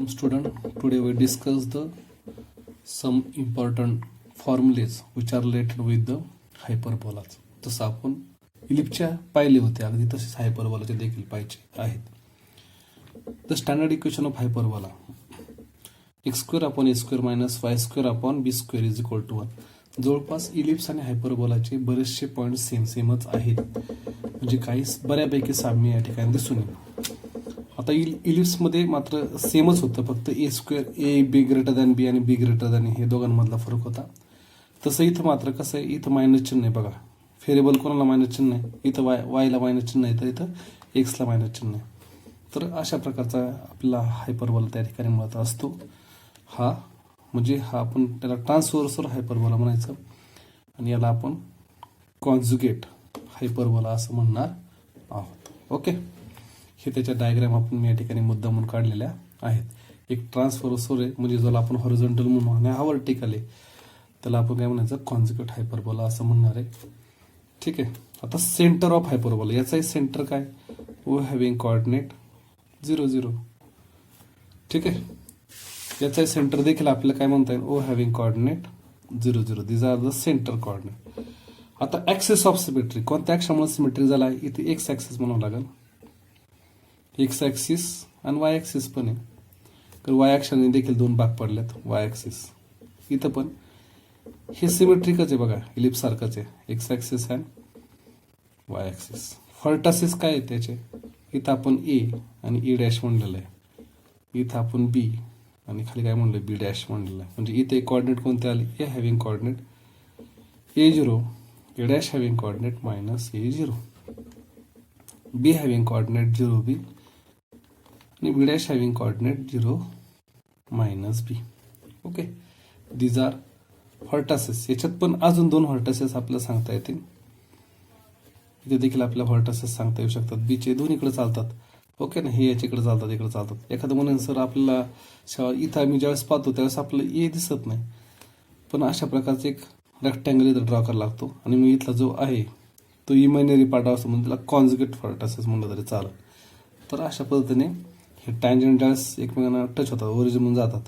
Welcome student. Today we discuss the some important formulas which are related with the hyperbolas. जसं आपण इलिप्सच्या पाहिले होते अगदी तसेच हायपरबोलाचे देखील पाहिजे आहेत. The standard equation of hyperbola x² upon a² minus y² upon b² is equal to 1. जवळपास इलिप्स आणि हायपरबोलाचे बरेचसे पॉईंट सेमच आहेत, म्हणजे काही बऱ्यापैकी साम्य या ठिकाणी दिसून येईल. आता इलिप्समध्ये मात्र सेमच होतं, फक्त a² A be greater than बी आणि बी ग्रेटर दॅन हे दोघांमधला फरक होता. तसं इथं मात्र कसं आहे, इथं मायनस चिन्ह आहे बघा. व्हेरिएबल कोणाला मायनस चिन्ह आहे, इथं वायला मायनस चिन्ह आहे, तर इथं एक्सला मायनस चिन्ह आहे. तर अशा प्रकारचा आपला हायपरबोला त्या ठिकाणी मिळत असतो. हा म्हणजे हा आपण त्याला ट्रान्सव्हर्सल हायपरबोला म्हणायचं आणि याला आपण कॉन्जुगेट हायपरबोला असं म्हणणार आहोत. ओके, हे त्याच्या डायग्राम आपण मी या ठिकाणी मुद्दा म्हणून काढलेल्या आहेत. एक ट्रान्सव्हर्सल आहे म्हणजे ज्याला आपण हॉरिझॉन्टल म्हणू आणि हा व्हर्टिकल आहे त्याला आपण काय म्हणायचं, कॉन्जुगेट हायपरबोला असं म्हणणार आहे. ठीक आहे. आता सेंटर ऑफ हायपरबोला, याचाही सेंटर काय, ओ हॅव्हिंग कोऑर्डिनेट 0 0. ठीक आहे. याचाही सेंटर देखील आपल्याला काय म्हणता येईल, O having coordinate 0 0. These are the centre coordinate. आता ऍक्सिस ऑफ सिमेट्री, कोणत्या अक्षामुळे सिमेट्री झाला आहे, इथे एक्स ऍक्सिस म्हणावं लागेल. एक्स ऍक्सिस आणि वाय ऍक्सिस पण आहे, तर वाय अक्षाने देखील दोन भाग पडलेत. वाय ऍक्सिस इथं पण हे सिमेट्रिकच आहे बघा, इलिप्स सारखंच आहे, X axis and Y axis. Vertices काय आहे त्याचे, इथं आपण ए आणि ई डॅश म्हणलेलं आहे, इथं आपण बी आणि खाली काय म्हणलं, बी डॅश म्हणलेलं आहे. म्हणजे इथे कोऑर्डिनेट कोणते आले, A having coordinate a0, A dash having coordinate minus a0, B having coordinate 0b आणि B dash having coordinate 0 minus B. Okay, these are vertices. याच्यात पण अजून दोन व्हर्टासेस आपल्याला सांगता येतील. इथे देखील आपल्या व्हर्टासेस सांगता येऊ शकतात. बीचे दोन्हीकडे चालतात. ओके ना, हे याच्याकडे चालतात, इकडे चालतात. एखादं म्हणून सर आपल्याला इथं आम्ही ज्यावेळेस पाहतो त्यावेळेस आपल्याला ए दिसत नाही, पण अशा प्रकारचे एक रेक्टँगल इथं ड्रॉ करायला लागतो आणि मी इथला जो आहे तो इमॅजिनरी पार्ट असतो म्हणून त्याला कॉन्जुगेट व्हर्टासेस म्हणलं तरी चालेल. तर अशा पद्धतीने हे टँजंट ज्यावेळेस एकमेकांना टच होतात, ओरिजिन म्हणून जातात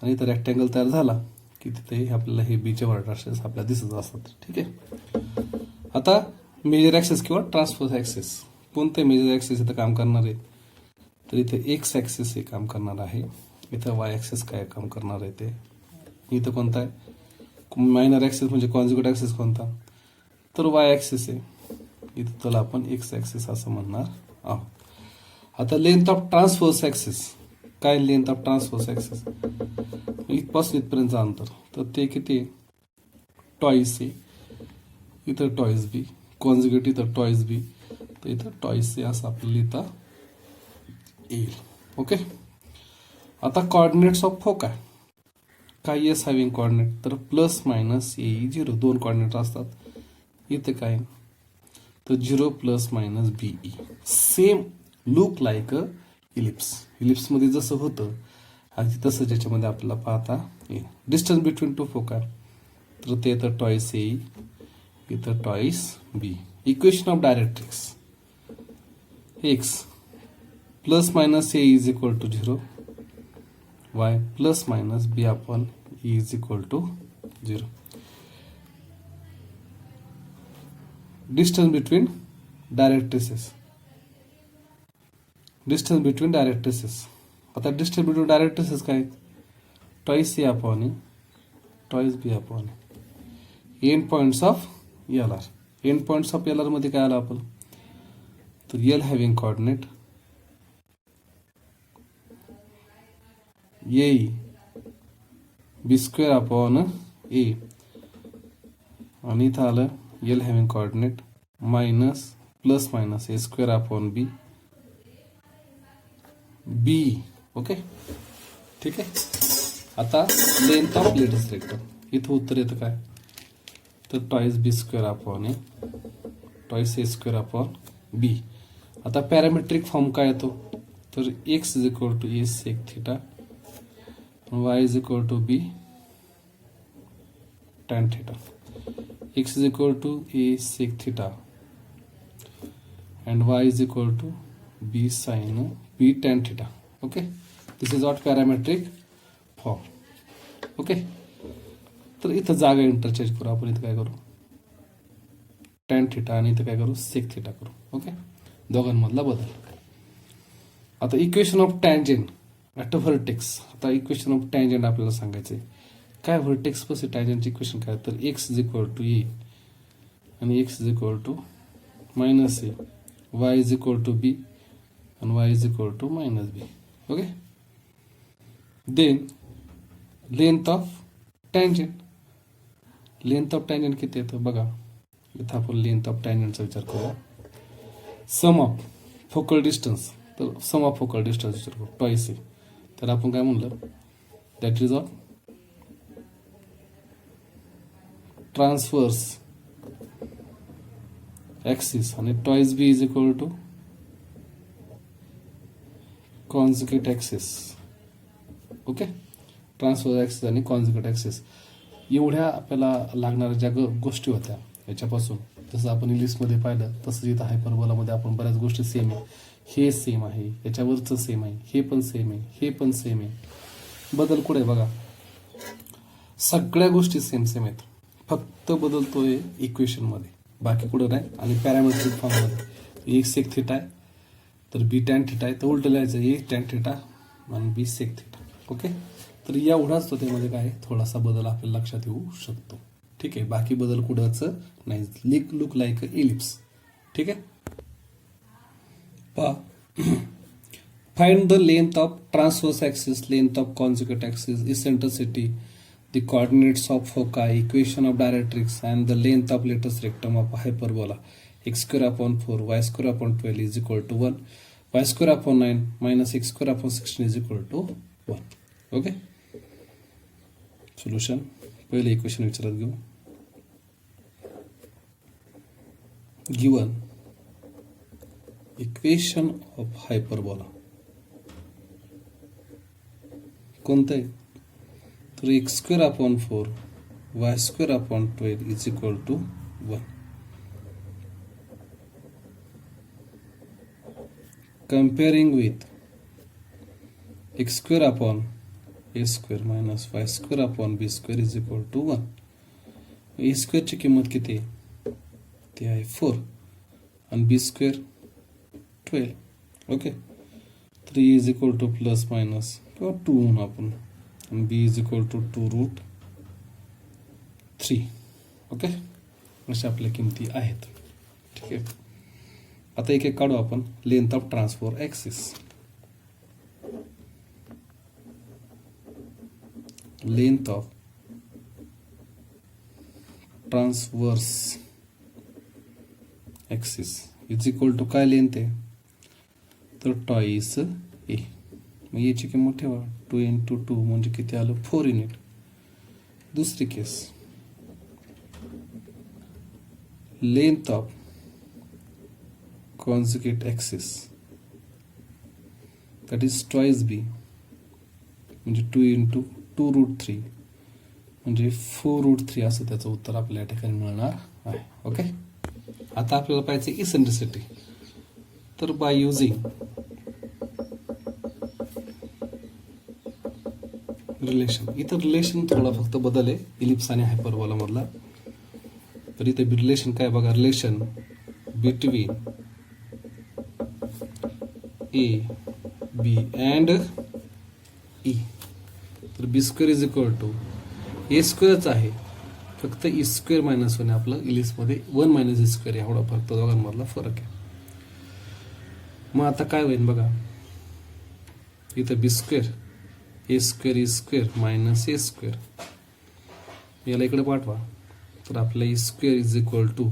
आणि इथं रेक्टँगल तयार झाला की तिथे आपल्याला हे बीचे व्हर्टासेस आपल्याला दिसत असतात. ठीक आहे. आता मेजर ऍक्सिस किंवा ट्रान्सफर ऍक्सिस, कोणते मेजर ऍक्सिस इथं काम करणार आहे, तर इथे एक्स ऍक्सिस हे काम करणार आहे, इथं वाय ऍक्सिस काय काम करणार आहे ते, इथं कोणता आहे मायनर ऍक्सिस म्हणजे कॉन्जुगेट ऍक्सिस कोणता, तर वाय ऍक्सिस आहे, इथं त्याला आपण एक्स ऍक्सिस असं म्हणणार आहोत. आता लेंथ ऑफ ट्रान्सफर्स ऍक्सिस काय, लेंथ ऑफ ट्रान्सफर्स ऍक्सिस इथपासून इथपर्यंत अंतर, तर ते किती आहे, टॉईस आहे, इथं टॉईस बी, कॉन्जुगेट इथं टॉईस बी, तर इथं टॉईस ए असं आपल्याला लिहिता येईल. ओके. आता कॉर्डिनेट्स ऑफ फोकाय काय, एस हॅव्हिंग कॉर्डिनेट, तर प्लस मायनस ए0 दोन कॉर्डिनेट असतात. इथे काय, तर 0 plus minus B E. Same look like a ellipse, इलिप्समध्ये जसं होतं अगदी तसं ज्याच्यामध्ये आपल्याला पाहता येईल. डिस्टन्स बिटवीन टू फोकाय, तर ते तर टॉईस ए, इथं twice B. Equation of directrix X plus minus A is equal to 0, Y plus minus B upon E is equal to 0. Distance between directrices, distance between directrices. आता distance between directrices काय, twice A upon A, twice B upon A. End points of L R, end points of L R मध्ये काय आलं आपण, तर L having coordinate A b² upon A आणि इथं आलं L having coordinate minus plus minus a² upon B B. Okay, ठीक आहे. आता लेंथ ऑफ लेटेस्ट रेक्टर, इथं उत्तर येतं काय, तर twice b² upon A, twice a² upon B. आता पॅरामेट्रिक फॉर्म काय येतो, तर X is equal to A sec theta, Y is equal to B tan theta. X is equal to A sec theta and Y is equal to B sine B tan theta. Okay, this is not parametric form. Okay, तर इथं जागा interchange करू आपण. इथं काय करू, tan theta आणि इथं काय करू, सेक थिटा करू. ओके, दोघांमधला बदल. आता equation of tangent at a vertex. आता इक्वेशन ऑफ टँजेंट आपल्याला सांगायचं आहे. काय व्हर्टेक्स पासून टँजेंटची इक्वेशन काय, तर X is equal to A आणि X is equal to minus A, Y is equal to B आणि Y is equal to minus B. Okay, then length of tangent. Length of tangent किती येतं बघा. इथं आपण length of टँजेंटचा विचार करूया. सम of focal distance, तर सम ऑफ फोकल डिस्टन्स विचार करू, ट्वाइस आहे. तर आपण काय म्हणलं, that is of transverse axis आणि twice B is equal to conjugate axis. Okay, transverse axis आणि कॉन्जुगेट ॲक्सिस एवढ्या आपल्याला लागणाऱ्या ज्या गोष्टी होत्या याच्यापासून, जसं आपण इंग्लिशमध्ये पाहिलं तसं इथं हायपरबोलामध्ये आपण बऱ्याच गोष्टी सेम आहे. हे सेम आहे, याच्यावरचं सेम आहे, हे पण सेम आहे, हे पण सेम आहे. बदल कुठे बघा, सगळ्या गोष्टी सेम सेम आहेत, फक्त बदलतोय इक्वेशनमध्ये, बाकी कुठं नाही. आणि पॅरामेट्रिक फॉर्ममध्ये एक सेक थिटा आहे तर बी टॅन थिटा आहे, तर उलटं लिहायचं ए टॅन थिटा आणि बी सेक थिटा. ओके, तर एवढाच तो त्यामध्ये काय थोडासा बदल आपल्याला लक्षात येऊ शकतो. ठीक आहे, बाकी बदल कुठंच नाही. Look like ellipse. ठीक आहे, पहा. Find the length of transverse axis, length of conjugate axis, eccentricity, the coordinates of foci, equation of directrix, and the length of lattice rectum of hyperbola. X square upon 4 y square upon 12 is equal to 1, y square upon 9 minus x square upon 16 is equal to 1. Okay, solution. पहिले equation विचारात घेऊ. Given equation of hyperbola कोणतं आहे, तर X square upon 4 Y square upon 12 is equal to 1. Comparing with x square upon a square minus y square upon b square is equal to 1. a square ची किंमत किती आहे, ती आहे 4 आणि b square 12. Okay, 3 is equal to plus minus किंवा 2 म्हणून आपण, आणि b is equal to 2 root 3. Okay, अशा आपल्या किमती आहेत. ठीक आहे, आता एक एक काढू आपण. Length of transfer axis, length of transverse axis is equal to काय लेंथ आहे, तर टॉईस ए. मग याची किंमत ठेवा, 2 into 2 म्हणजे किती आलं, 4 युनिट. दुसरी case, length of conjugate axis that is twice B म्हणजे 2 into 2 root 3 म्हणजे 4 root 3 असं त्याचं उत्तर आपल्या ठिकाणी मिळणार आहे. ओके, आता आपल्याला पाहिजे इसेंट्रिसिटी. तर बाय युझिंग रिलेशन, इथं रिलेशन थोडा फक्त बदल आहे इलिप्स आणि हायपरबोला मधला. तर इथे रिलेशन काय बघा, relation between A B and E. तर B square is equal to A स्क्वेअरच आहे, फक्त ई स्क्वेअर मायनस 1 आपलं इलिप्समध्ये 1 मायनस ई स्क्वेअर एवढा फक्त दोघांमधला फरक आहे. मग आता काय होईल बघा, इथं B square A square E square minus A square याला इकडे पाठवा, तर आपला E square is equal to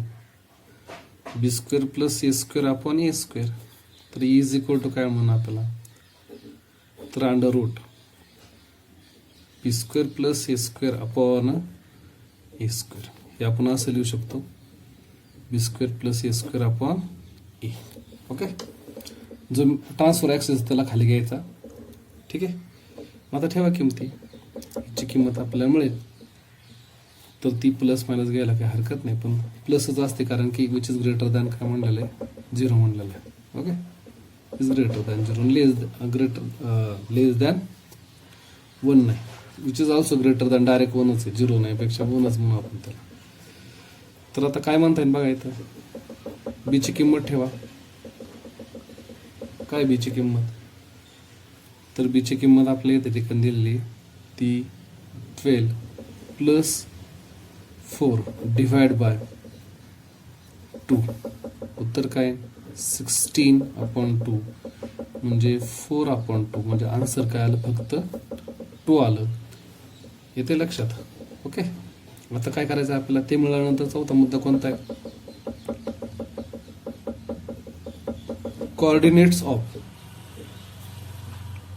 B square plus A square upon A square. तर ई इज इक्वल टू काय म्हणून आपल्याला, तर under root B square plus A square upon A square. हे आपण असं लिहू शकतो, B square plus A square upon A. Okay, जो ट्रान्सफर ॲक्सिस त्याला खाली घ्यायचा. ठीक आहे, आता ठेवा किमती, ची किंमत आपल्याला मिळेल. तर ती प्लस मायनस घ्यायला काही हरकत नाही, पण प्लसच असते कारण की विच इज ग्रेटर दॅन काय म्हणलेलं आहे, 0 म्हणलेलं आहे. Okay, is greater than 0 less than 1 नाही, which is also greater than direct 1च आहे, 0 नाही पेक्षा 1च म्हणून आपण त्याला. तर आता काय म्हणता येईल बघा, इथं बीची किंमत ठेवा. काय बीची किंमत, तर बीची किंमत आपल्या इथे ठिकाणी दिलेली ती 12 प्लस 4 डिवाइड बाय 2. उत्तर काय 16/2 म्हणजे 4/2 म्हणजे आन्सर काय आलं, फक्त 2 आलं. येते लक्षात. ओके, आता काय करायचं आपल्याला ते मिळाल्यानंतर चौथा मुद्दा कोणता आहे, कोऑर्डिनेट्स ऑफ.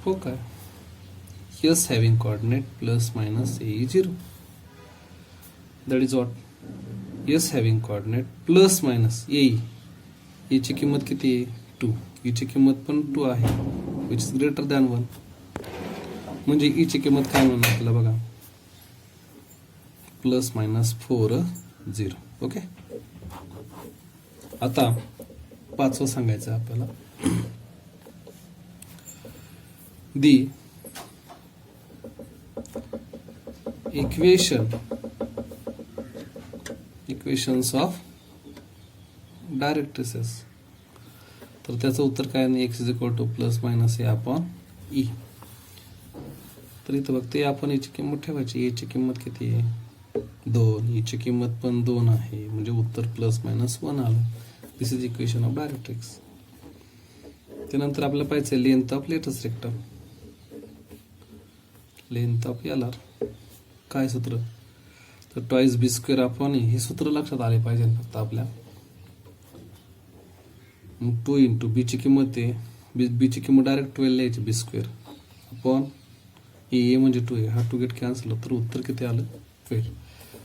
हो काय, S having coordinate plus minus a is 0. That is what, S having coordinate plus minus a. A ची किंमत किती आहे 2, E ची किंमत पण 2 आहे, which is greater than 1. म्हणजे E ची किंमत काय म्हणून आपल्याला बघा, प्लस मायनस 4 0. ओके, आता 5वं सांगायचं आपल्याला, दी इक्वेशन्स ऑफ डायरेक्ट्रिसेस. तर त्याचं उत्तर काय नाही, x = plus minus a upon e. तर इथं बघते आपण याची किंमत ठेवायची, a ची किंमत किती आहे 2, e ची किंमत पण 2 आहे, म्हणजे उत्तर प्लस मायनस 1 आलं. This is equation of directrix. त्यानंतर आपल्याला पाहिजे length of latus rectum, length of LR. काय सूत्र, तर ट्वाइस b² अपॉन e. हे सूत्र लक्षात आले पाहिजे फक्त आपल्या. मग 2 इंटू बी ची किंमत आहे, बी ची किंमत डायरेक्ट 12 लिहायची b² अपॉन ए म्हणजे 2 आहे, हा 2 गेट कॅन्सल, तर उत्तर किती आलं 12.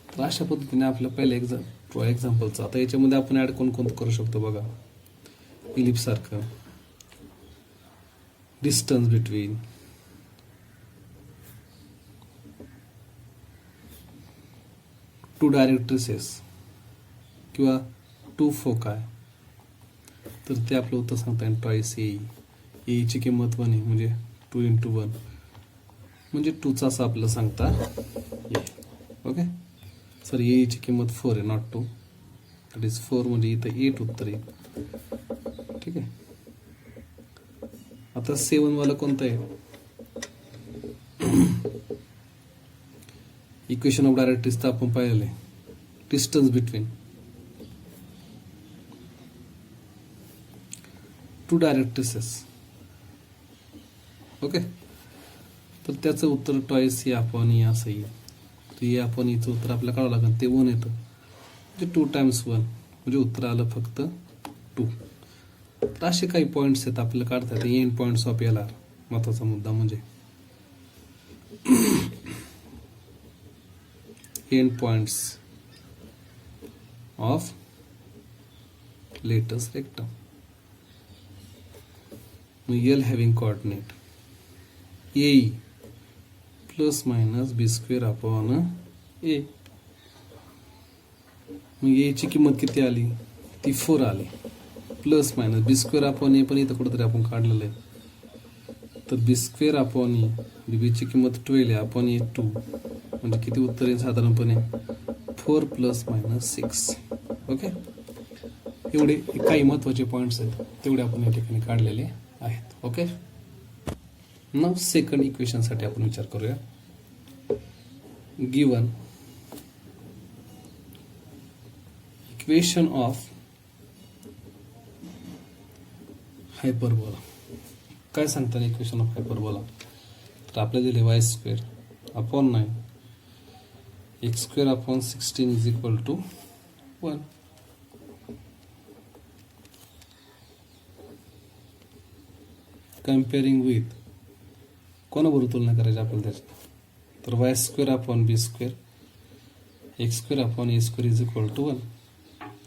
तर अशा पद्धतीने आपल्या पहिल्या एक्झाम्पलचं. आता याच्यामध्ये आपण ऍड कोणकोणतं करू शकतो बघा, इलिप्स सारखं, डिस्टन्स बिटवीन, टू डायरेक्ट्रिसेस किंवा 2 फोकाय. तर ते आपलं उत्तर सांगता येईल ट्वाइस ए ची किंमत 1 आहे, म्हणजे 2 इंटू 1 म्हणजे 2चा असं आपलं सांगता येईल. ओके, सॉरी ए ची किंमत 4 आहे, नॉट 2. दॅट इज 4 म्हणजे इथं 8 उत्तर येईल. ठीक आहे, आता 7 वाला कोणतं आहे, इक्वेशन ऑफ डायरेक्ट्रिक्स तर आपण पाहिलेलं आहे, distance between two directrices. Okay, तर त्याचं उत्तर ट्वाइस ए अपॉन ई असं येईल. तर ए अपॉन ईचं उत्तर आपल्याला काढावं लागेल, ते 1 येतं, म्हणजे 2 टाइम्स 1 म्हणजे उत्तर आलं फक्त 2. तर असे काही पॉईंट्स आहेत आपल्याला काढता येतात. एंड पॉईंट्स ऑफ LR महत्वाचा मुद्दा म्हणजे end points of latus rectum. L having coordinate AE plus minus b² अपॉन a. मग a ची किंमत किती आली, ती 4 आली, प्लस मायनस b² अपॉन a पण इथं कुठेतरी आपण काढलेलं आहे. तर b² अपॉन e, b ची किंमत 12 आहे, अपॉन a 2 म्हणजे किती उत्तर आहे साधारणपणे 4 प्लस मायनस 6. ओके, एवढे काही महत्वाचे पॉईंट्स आहेत, तेवढे आपण या ठिकाणी काढलेले आहेत. ओके, नाव सेकंड इक्वेशन साठी आपण विचार करूया. Given equation of hyperbola. काय सांगतात इक्वेशन ऑफ हायपरबोला, तर आपल्याला दिले y² अपॉन 9 x² अपॉन 16 is equal to 1. Comparing with, कोणाबरोबर तुलना करायची आपल्याला त्याची, तर y² upon b² x² upon a² is equal to 1.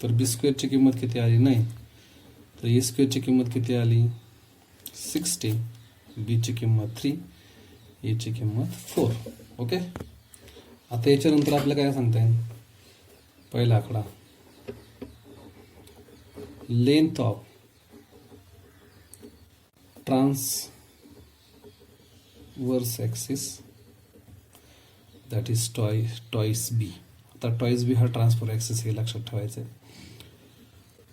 तर b² ची किंमत किती आली 9, तर a² ची किंमत किती आली 16, b ची किंमत 3, a ची किंमत 4. ओके, आता याच्यानंतर आपल्याला काय सांगता येईल, पहिला आकडा length of transverse axis, that is twice b. आता twice b हा ट्रान्सफर ॲक्सिस हे लक्षात ठेवायचं आहे.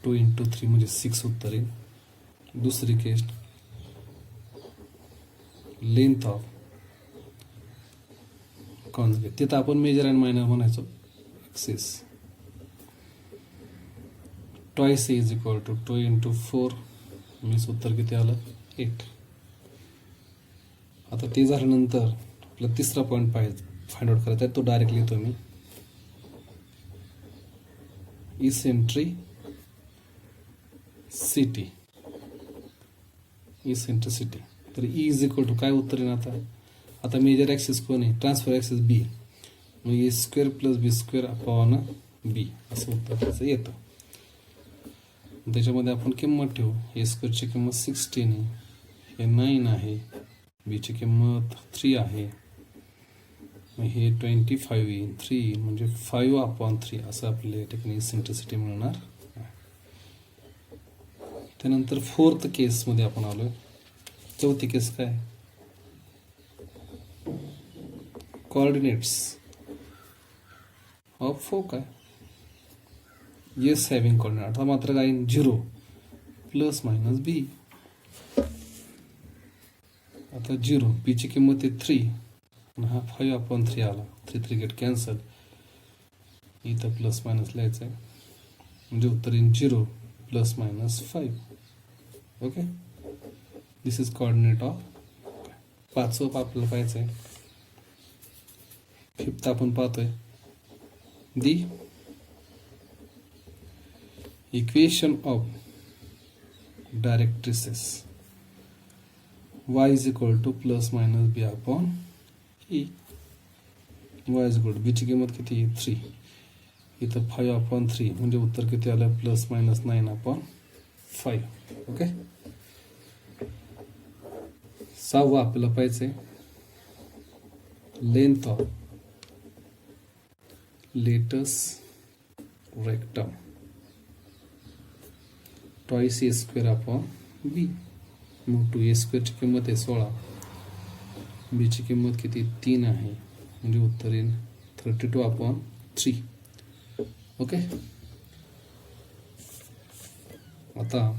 2 × 3 म्हणजे 6 उत्तर येईल. दुसरी केस, लेंथ ऑफ कॉन्जुगेट, तिथं आपण मेजर अँड मायनर म्हणायचो. Axis twice is equal to 2 × 4 means उत्तर किती आलं 8. आता ते झाल्यानंतर आपला तिसरा पॉईंट फाइंड आउट करायचा आहे. तो डायरेक्ट लिहितो मी. इसेंट्रिसिटी. तर ई इज इक्वल टू काय उत्तर येईल आता मेजर ॲक्सिस कोण आहे, ट्रान्सफर ॲक्सिस बी, मग ए स्क्वेअर प्लस बी स्क्वेअर अपॉन बी असं उत्तर त्याचं येतं. त्याच्यामध्ये आपण किंमत ठेवू. ए स्क्वेअरची किंमत 16 आहे, हे 9 आहे, बीची किंमत 3 आहे, मग हे 25 येईल, 3 येईल, म्हणजे 5/3 असं आपल्या या ठिकाणी इसेंट्रिसिटी मिळणार. त्यानंतर फोर्थ केसमध्ये आपण आलोय. चौथी केस काय, coordinates of foci. S having coordinate. आता मात्र काय 0 प्लस मायनस बी. आता 0 बीची किंमत आहे 3 आणि हा 5/3 आला. 3 गेट कॅन्सल. इथं प्लस मायनस लिहायचं आहे म्हणजे उत्तर येईल 0 plus minus 5. Okay, this is coordinate of. पाचवं आपल्याला पाहायचं आहे. फिफ्थ आपण पाहतोय. The equation of directrices y is equal to plus minus B upon E. y is equal to बीची किंमत किती 3, इथं 5/3 म्हणजे उत्तर किती आलं प्लस मायनस 9/5. ओके, सहावं आपल्याला पाहिजे length of latus rectum twice A square upon B. मग 2 ए स्क्वेअरची किंमत आहे 16, बीची किंमत किती 3 आहे म्हणजे उत्तर येईल 32/3. ओके, आता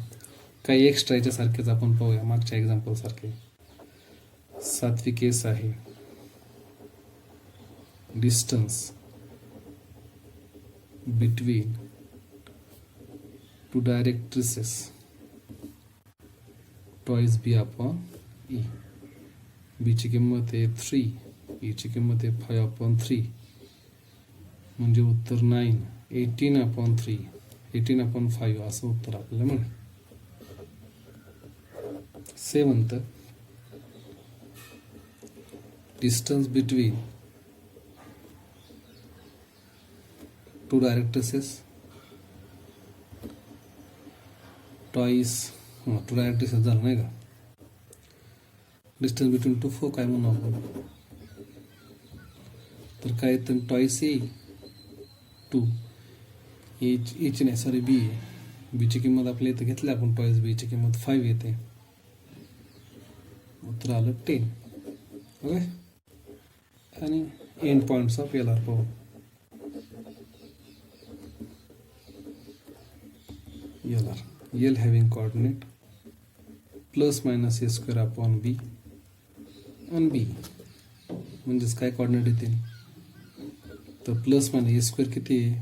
काही एक्स्ट्रा याच्या सारखेच आपण पाहूया मागच्या एक्झाम्पल सारखे. सातवी केस आहे distance between two directrices twice बी अपॉन ई. बीची किंमत आहे 3, ईची किंमत आहे 5/3 म्हणजे उत्तर 9, 18/3, 18/5 असं उत्तर आपल्याला मिळेल. Seventh, distance between two directrices twice, two directrices झालं नाही का. डिस्टन्स बिटवीन टू फोकाय म्हणू आपण. तर काय तर ट्वाइस ए 2, एची नाही सॉरी बी आहे. बीची किंमत आपल्या इथं घेतली आपण ट्वाइस बीची किंमत 5 येते. उत्तर आलं 10. ओके, आणि end points of L R पाहू. L having coordinate plus minus A square upon B आणि बी म्हणजेच काय कोऑर्डिनेट येतील तर प्लस मायनस ए स्क्वेअर किती आहे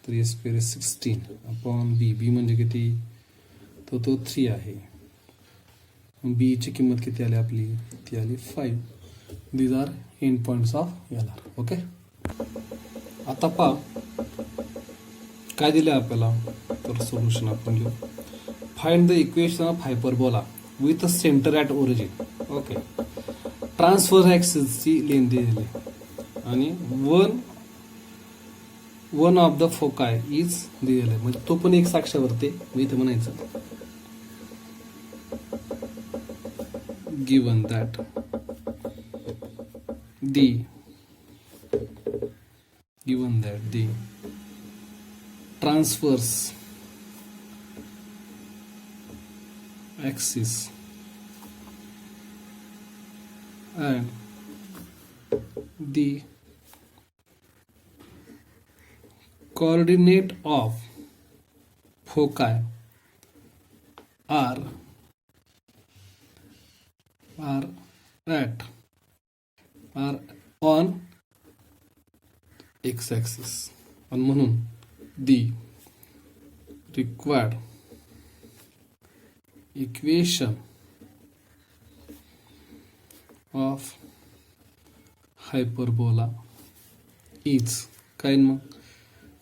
तर ए स्क्वेअर आहे 16 अपॉन बी. बी म्हणजे किती तो 3 आहे. बी ची किंमत किती आली आपली ती आली 5. These are end points of L R. Okay, आता पहा काय दिलं आपल्याला तर सोल्युशन आपण घेऊ. Find the equation of hyperbola with a centre at origin. Okay, transverse ॲक्सिसची लेंथ दिलेली आणि one of the foci is दिलेलं आहे म्हणजे तो पण एक साक्षावरती मी इथे म्हणायचं. Given that the transverse axis and the coordinate of foci are on x-axis, आणि म्हणून the required equation of hyperbola is काय मग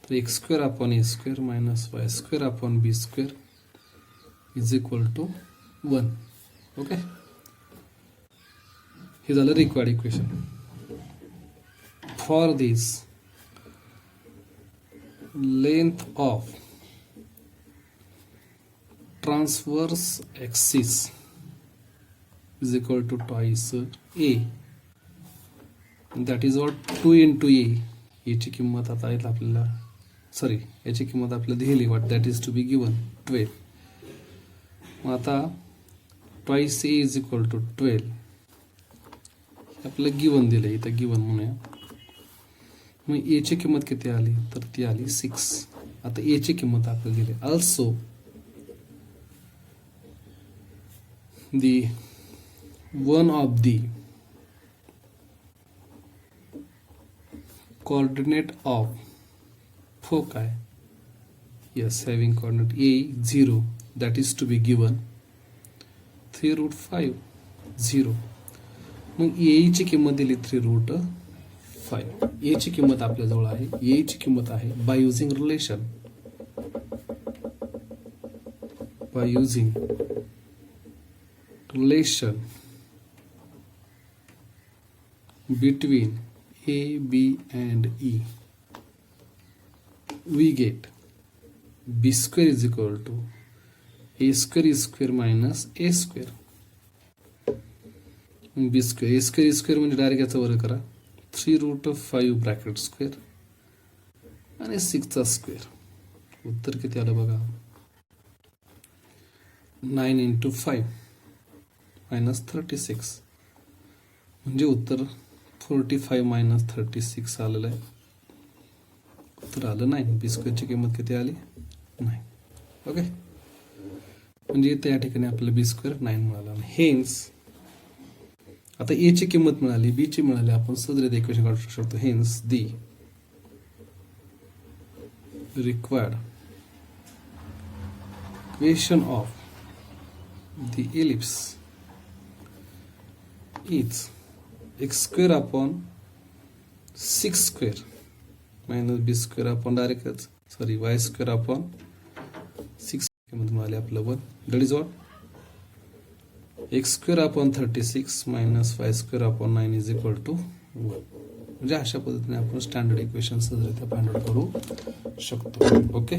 तर x square upon a square minus y square upon b square is equal to 1. Okay, हे झालं required equation. For this length of transverse axis is equal to twice a, that is what 2 into a. याची किंमत आता येईल आपल्याला, sorry याची किंमत आपल्याला दिली वाट, that is to be given 12. मग आता twice A is equal to 12 आपल्याला गिवन दिलं, इथं गिवन म्हणूया. मग ए ची किंमत किती आली तर ती आली 6. आता ए ची किंमत आपल्याला दिली. Also the one of the coordinate of foci, yes, having coordinate a 0, that is to be given 3 root 5 0. मग a ची किंमत दिली 3 root 5. a ची किंमत आपल्या जवळ आहे, a ची किंमत आहे by using relation, between a, b and e, we get b square is equal to a square minus a square. b square a square म्हणजे डायरेक्ट याचा वर्ग करा, 3 root 5 ब्रॅकेट स्क्वेअर आणि 6 चा स्क्वेअर. उत्तर किती आलं बघा, 9 into 5 minus 36, म्हणजे उत्तर 45 minus 36 आलेलं आहे. उत्तर आलं 9. बी स्क्वेअरची किंमत किती आली 9. ओके, म्हणजे त्या ठिकाणी आपल्याला बी स्क्वेअर 9 मिळाला. हेन्स आता ए ची किंमत मिळाली, बी ची मिळाली, आपण सहजरित्या इक्वेशन काढू शकतो. Hence the required equation of the ellipse is x square upon 6 square minus b square upon direct sorry y square upon 6 किंमत मिळाली आपलं 1. That is what x square upon 36 minus y square upon 9 is equal to 1. म्हणजे अशा पद्धतीने आपण standard equation सहजरित्या find out करू शकतो. ओके.